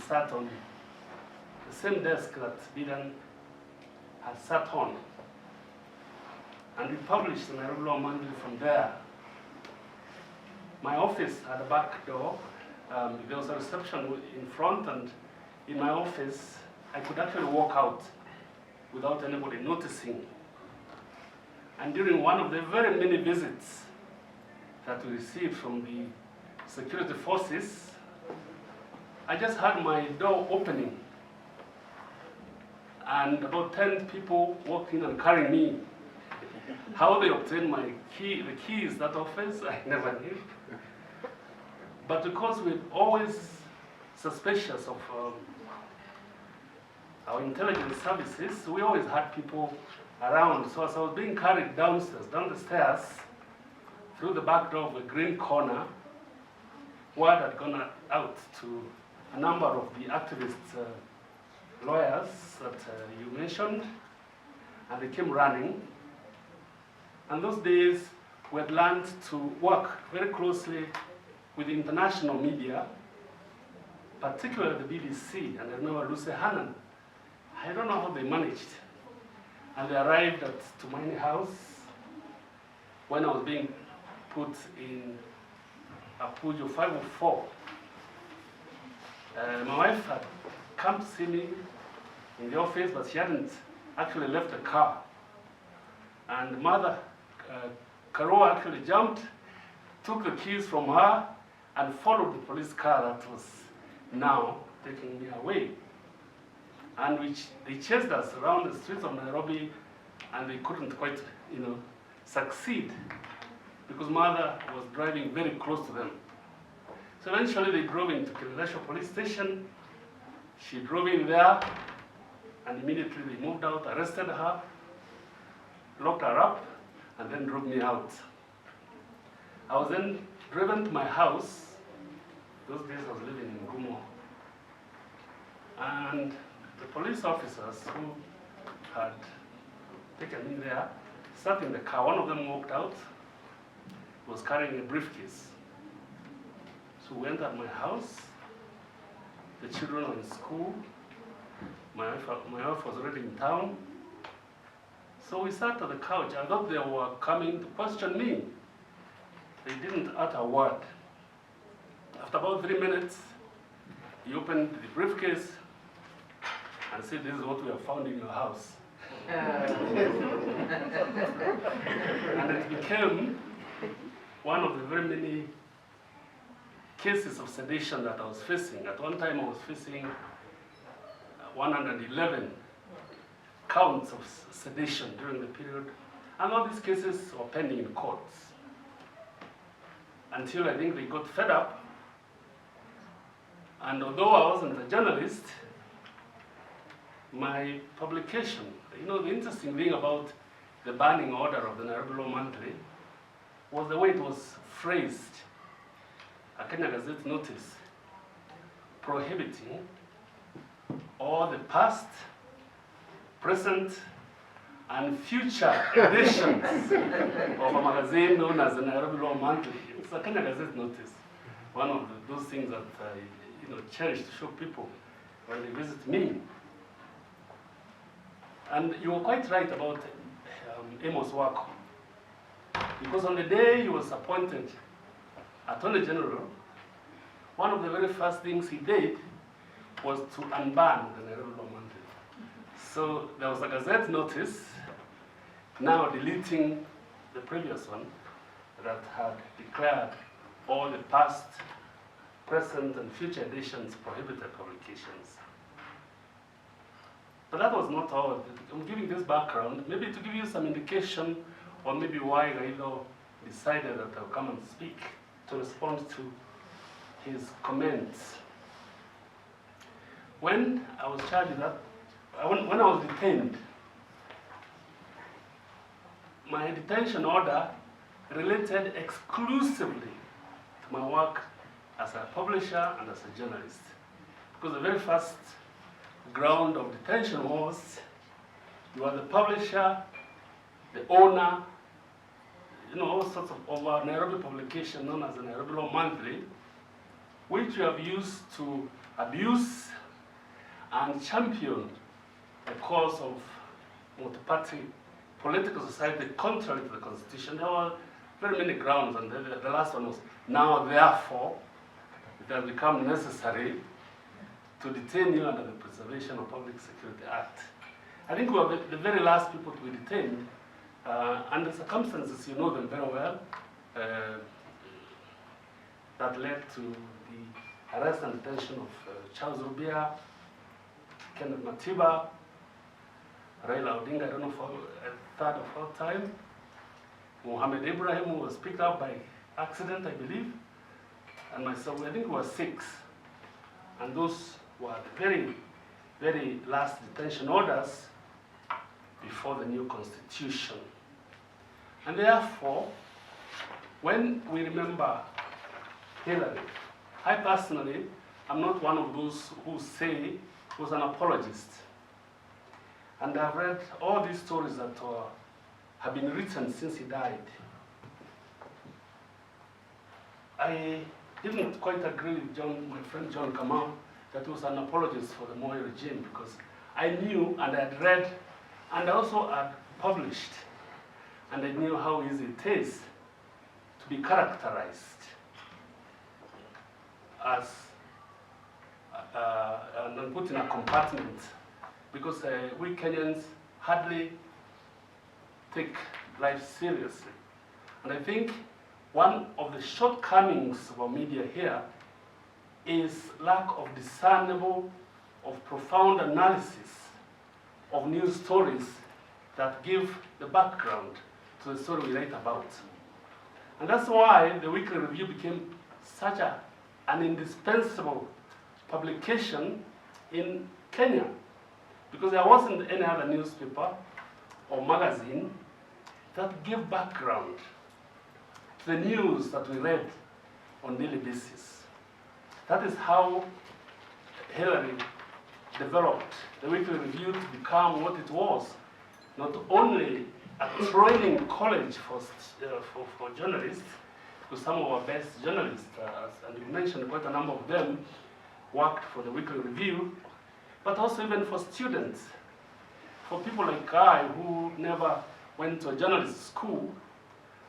sat on the same desk that Bidan had sat on. And we published the Nairobi Law Monthly from there. My office had a back door. There was a reception in front, and in my office, I could actually walk out without anybody noticing. And during one of the very many visits that we received from the security forces, I just had my door opening, and about 10 people walked in and carried me. How they obtained my key, the keys that office, I never knew. But because we're always suspicious of our intelligence services, we always had people around. So as I was being carried downstairs, down the stairs, through the back door of a green corner, word had gone out to a number of the activist lawyers that you mentioned, and they came running. And those days, we had learned to work very closely with the international media, particularly the BBC, and I remember Lucy Hannan. I don't know how they managed. And they arrived at Tumaini House when I was being put in Apujo 504. My wife had come to see me in the office, but she hadn't actually left the car. And Mother Karoa actually jumped, took the keys from her, and followed the police car that was now taking me away. And which they chased us around the streets of Nairobi, and they couldn't quite, succeed, because Mother was driving very close to them. So eventually they drove into Kileleshwa police station. She drove in there, and immediately they moved out, arrested her, locked her up, and then drove me out. I was then driven to my house. Those days I was living in Gumo. And the police officers who had taken me there sat in the car. One of them walked out, was carrying a briefcase. So we entered my house. The children were in school. My wife was already in town. So we sat at the couch. I thought they were coming to question me. They didn't utter a word. After about 3 minutes, he opened the briefcase and said, "This is what we have found in your house." And it became one of the very many cases of sedation that I was facing. At one time, I was facing 111 counts of sedation during the period. And all these cases were pending in courts, until I think they got fed up. And although I wasn't a journalist, my publication, the interesting thing about the banning order of the Nairobi Law Monthly was the way it was phrased. A Kenya Gazette notice prohibiting all the past, present, and future editions of a magazine known as the Nairobi Law Monthly. It's a Kenya Gazette notice. One of those things that I cherish to show people when they visit me. And you were quite right about Amos Wako, because on the day he was appointed Attorney General, one of the very first things he did was to unban the Nairobi Law Monthly. So there was a Gazette notice now deleting the previous one that had declared all the past, present, and future editions prohibited publications. But that was not all. I'm giving this background, maybe to give you some indication, or maybe why Railo decided that I'll come and speak to respond to his comments. When I was charged with that, when I was detained, my detention order related exclusively to my work as a publisher and as a journalist. Because the very first ground of detention was you are the publisher, the owner, all sorts of a Nairobi publication known as the Nairobi Law Monthly, which you have used to abuse and champion the cause of multi-party political society contrary to the Constitution. There were very many grounds, and the last one was, now therefore, it has become necessary to detain you under the Preservation of Public Security Act. I think we were the very last people to be detained, and the circumstances, you know them very well, that led to the arrest and detention of Charles Rubia, Kenneth Matiba, Raila Odinga, I don't know, for a third or fourth time, Mohammed Ibrahim, who was picked up by accident, I believe, and myself, I think we were 6. And those were the very, very last detention orders before the new constitution. And therefore, when we remember Hilary, I personally am not one of those who say he was an apologist. And I've read all these stories that have been written since he died. I didn't quite agree with my friend John Kamau, that he was an apologist for the Moi regime, because I knew and I had read and also had published, and I knew how easy it is to be characterized as and put in a compartment, because we Kenyans hardly take life seriously. And I think one of the shortcomings of our media here is lack of discernible, of profound analysis of news stories that give the background to the story we write about. And that's why the Weekly Review became such an indispensable publication in Kenya, because there wasn't any other newspaper or magazine that gave background to the news that we read on a daily basis. That is how Hilary developed the Weekly Review to become what it was, not only a training college for journalists, because some of our best journalists, and you mentioned quite a number of them, worked for the Weekly Review, but also even for students. For people like I, who never went to a journalist school,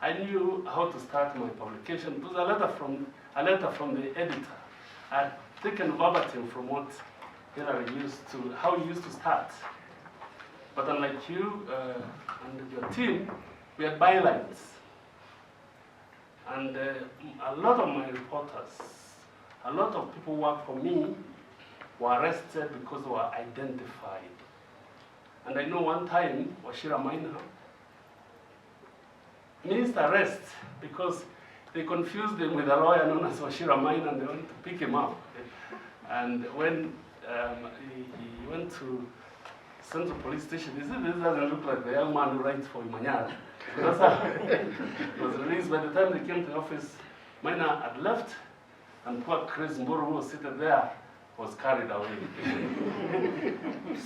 I knew how to start my publication. It was a letter from the editor. I had taken verbatim from what Hilary how he used to start. But unlike you and your team, we had bylines. And a lot of my reporters, a lot of people who worked for me were arrested because they were identified. And I know one time, Wachira Maina missed arrest because they confused him with a lawyer known as Wachira Maina, and they went to pick him up. And when he went to Central Police Station, he said, this doesn't look like the young man who writes for Imanyara. That's how he was released. By the time they came to the office, Maina had left, and poor Chris Mburu, who was seated there, was carried away.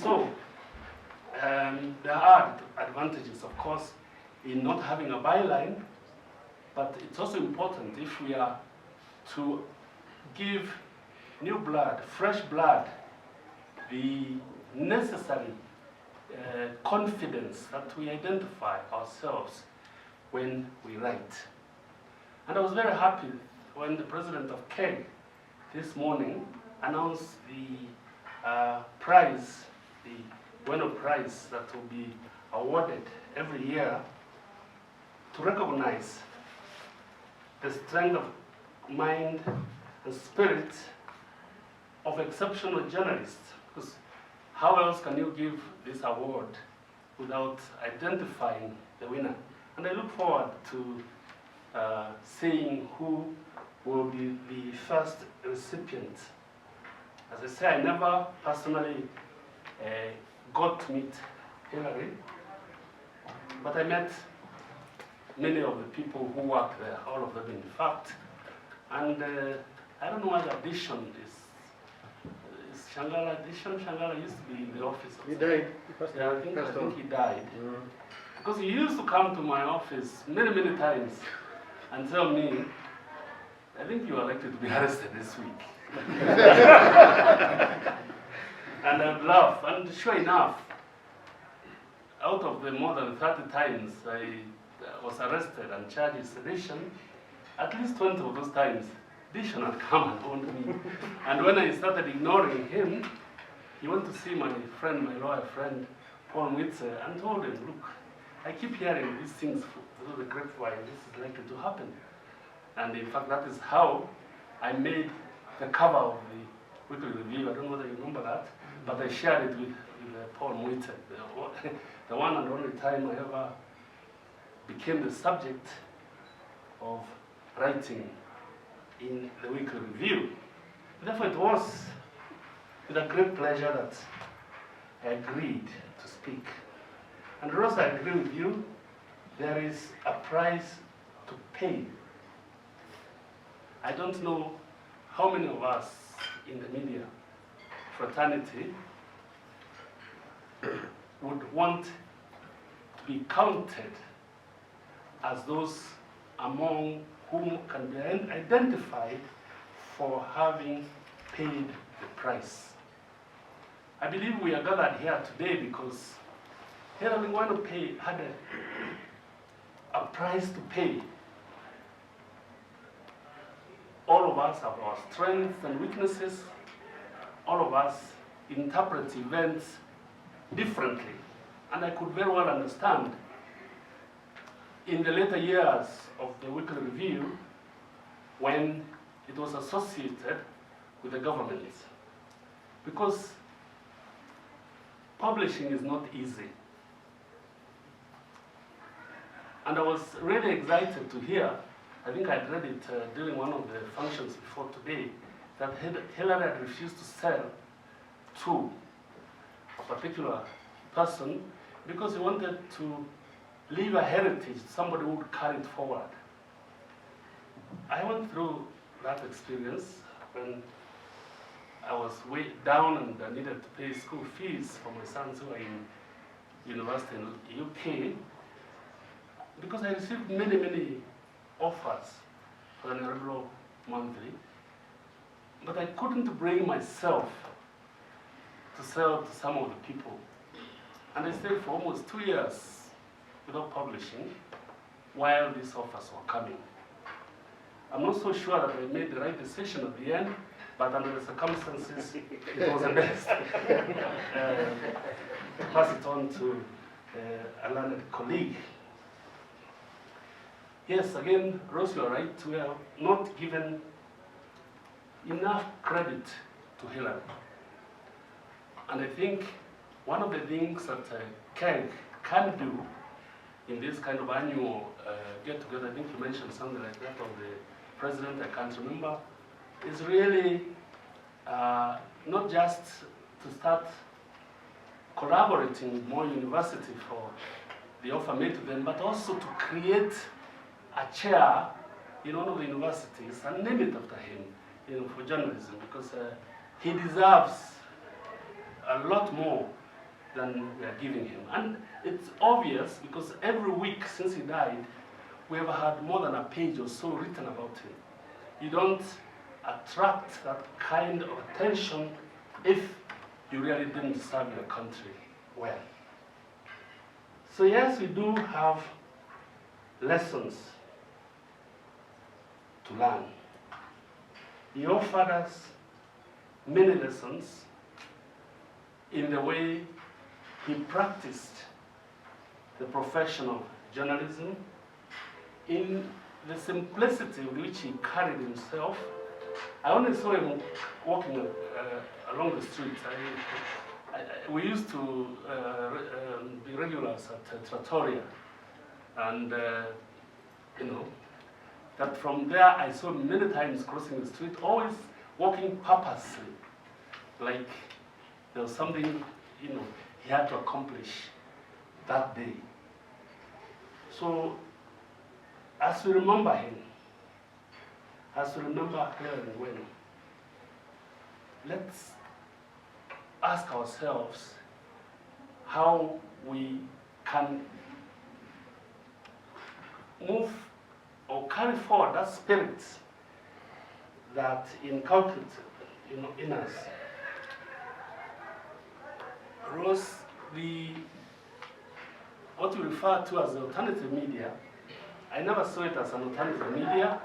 So, there are advantages, of course, in not having a byline, but it's also important if we are to give new blood, fresh blood, the necessary confidence that we identify ourselves when we write. And I was very happy when the president of KEG this morning announced the prize, the Bueno Prize that will be awarded every year to recognize the strength of mind and spirit of exceptional journalists. Because how else can you give this award without identifying the winner? And I look forward to seeing who will be the first recipient. As I say, I never personally got to meet Hilary, but I met many of the people who work there, all of them in fact. And I don't know whether Addition is Shangala Addition? Shangala used to be in the office. He died. Yeah, I think he died. Because he used to come to my office many, many times and tell me, I think you are likely to be arrested this week. And I'd laugh. And sure enough, out of the more than 30 times I was arrested and charged with sedition, at least 20 of those times, Dishon had come and owned me. And when I started ignoring him, he went to see my friend, my lawyer friend, Paul Mwitze, and told him, look, I keep hearing these things through the grapevine, this is likely to happen. And in fact, that is how I made the cover of the Weekly Review. I don't know whether you remember that, but I shared it with Paul Mwitze, the one and only time I ever became the subject of writing in the Weekly Review. Therefore, it was with a great pleasure that I agreed to speak. And Rosa, I agree with you, there is a price to pay. I don't know how many of us in the media fraternity would want to be counted as those among whom can be identified for having paid the price. I believe we are gathered here today because Hilary had a price to pay. All of us have our strengths and weaknesses. All of us interpret events differently. And I could very well understand in the later years of the Weekly Review when it was associated with the government. Because publishing is not easy. And I was really excited to hear, I think I'd read it during one of the functions before today, that Hilary had refused to sell to a particular person because he wanted to leave a heritage, somebody who would carry it forward. I went through that experience when I was way down and I needed to pay school fees for my sons who are in university in the UK, because I received many, many offers for an Erebro monthly, but I couldn't bring myself to sell to some of the people. And I stayed for almost 2 years without publishing while these offers were coming. I'm not so sure that I made the right decision at the end, but under the circumstances, it was the best. Pass it on to a learned colleague. Yes, again, Rose, you are right. We are not given enough credit to Hilary. And I think one of the things that CAG can do in this kind of annual get-together, I think you mentioned something like that of the president, I can't remember, is really not just to start collaborating with more university for the offer made to them, but also to create a chair in one of the universities and name it after him, for journalism, because he deserves a lot more than we are giving him. And it's obvious because every week since he died, we have had more than a page or so written about him. You don't attract that kind of attention if you really didn't serve your country well. So yes, we do have lessons to learn. He offered us many lessons in the way he practiced the profession of journalism, in the simplicity with which he carried himself. I only saw him walking along the street. We used to be regulars at Trattoria, and that from there I saw him many times crossing the street, always walking purposely, like there was something he had to accomplish that day. So as we remember him, as we remember Hilary Ngwenya, let's ask ourselves how we can move or carry forward that spirit that inculcated in us. Rose, what we refer to as the alternative media, I never saw it as an alternative media.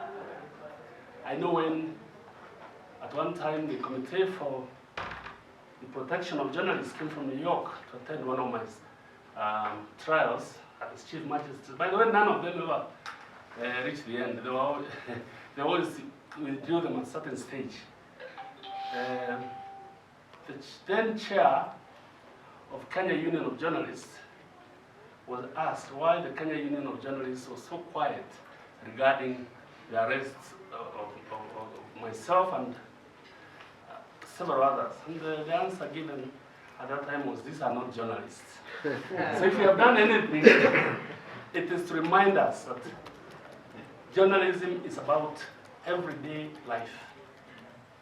I know when, at one time, the Committee for the Protection of Journalists came from New York to attend one of my trials as Chief Magistrate. By the way, none of them ever reached the end. They always withdrew them at a certain stage. The then chair of Kenya Union of Journalists was asked why the Kenya Union of Journalists was so quiet regarding the arrests of myself and several others. And the answer given at that time was, these are not journalists. So if you have done anything, it is to remind us that journalism is about everyday life.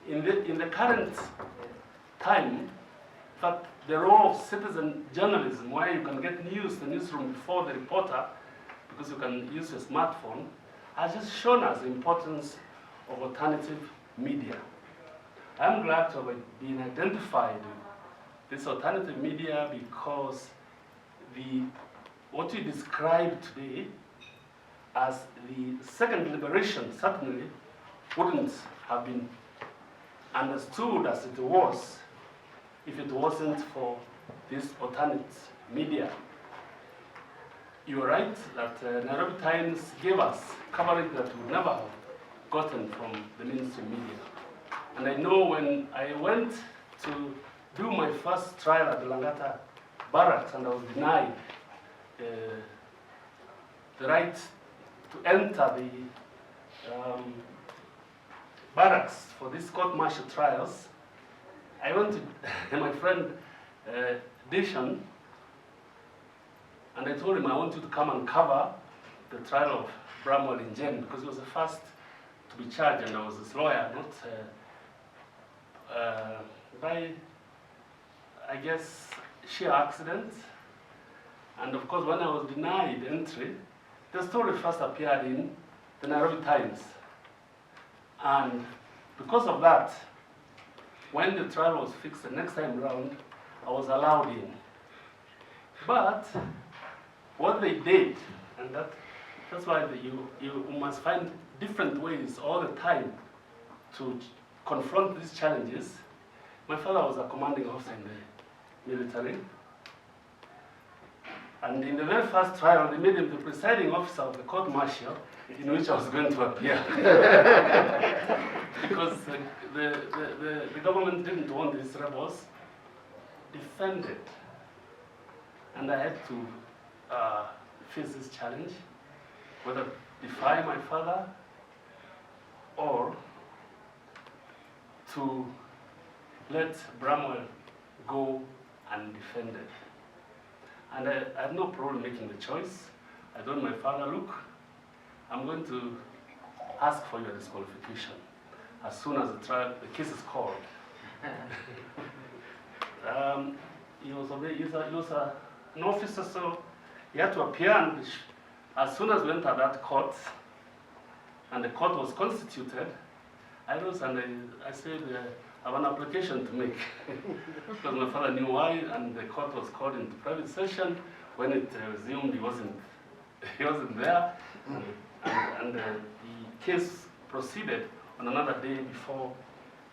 In the current time, that the role of citizen journalism, where you can get news, the newsroom before the reporter, because you can use your smartphone, has just shown us the importance of alternative media. I'm glad to have been identified with this alternative media because what we describe today as the second liberation certainly wouldn't have been understood as it was if it wasn't for this alternate media. You're right that Nairobi Times gave us coverage that we would never have gotten from the mainstream media. And I know when I went to do my first trial at the Langata barracks and I was denied the right to enter the barracks for these court-martial trials, I went to my friend Dishan, and I told him I want you to come and cover the trial of Bramwell in Jen, because he was the first to be charged, and I was his lawyer, not by, I guess, sheer accident. And of course, when I was denied entry, the story first appeared in the Nairobi Times. And because of that, when the trial was fixed the next time round, I was allowed in. But what they did, and that's why you must find different ways all the time to confront these challenges. My father was a commanding officer in the military. And in the very first trial, they made him the presiding officer of the court-martial in which I was going to appear. Because the government didn't want these rebels defended. And I had to face this challenge, whether defy my father or to let Bramwell go undefended. And I had no problem making the choice. I told my father, look, I'm going to ask for your disqualification as soon as the case is called. He was an officer, so he had to appear, and as soon as we entered that court, and the court was constituted, I rose and I said, I have an application to make. Because my father knew why, and the court was called into private session. When it resumed, he wasn't there, and the case proceeded on another day before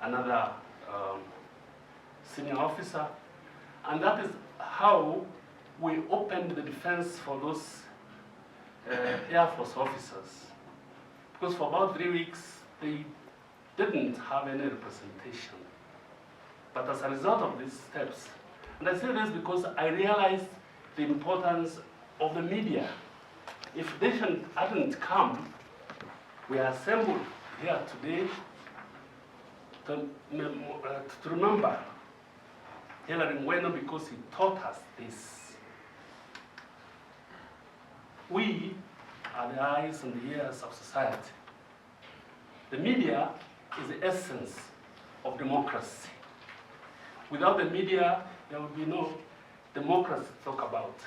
another senior officer. And that is how we opened the defense for those Air Force officers. Because for about 3 weeks, they didn't have any representation. But as a result of these steps, and I say this because I realized the importance of the media. If they hadn't come, we are assembled here today to remember Hilary because he taught us this. We are the eyes and the ears of society. The media is the essence of democracy. Without the media, there would be no democracy to talk about.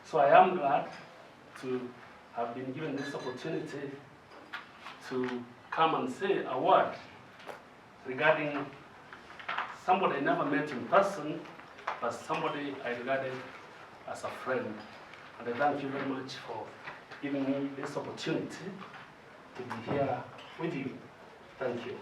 So I am glad to have been given this opportunity to come and say a word regarding somebody I never met in person, but somebody I regarded as a friend. And I thank you very much for giving me this opportunity to be here with you. Thank you.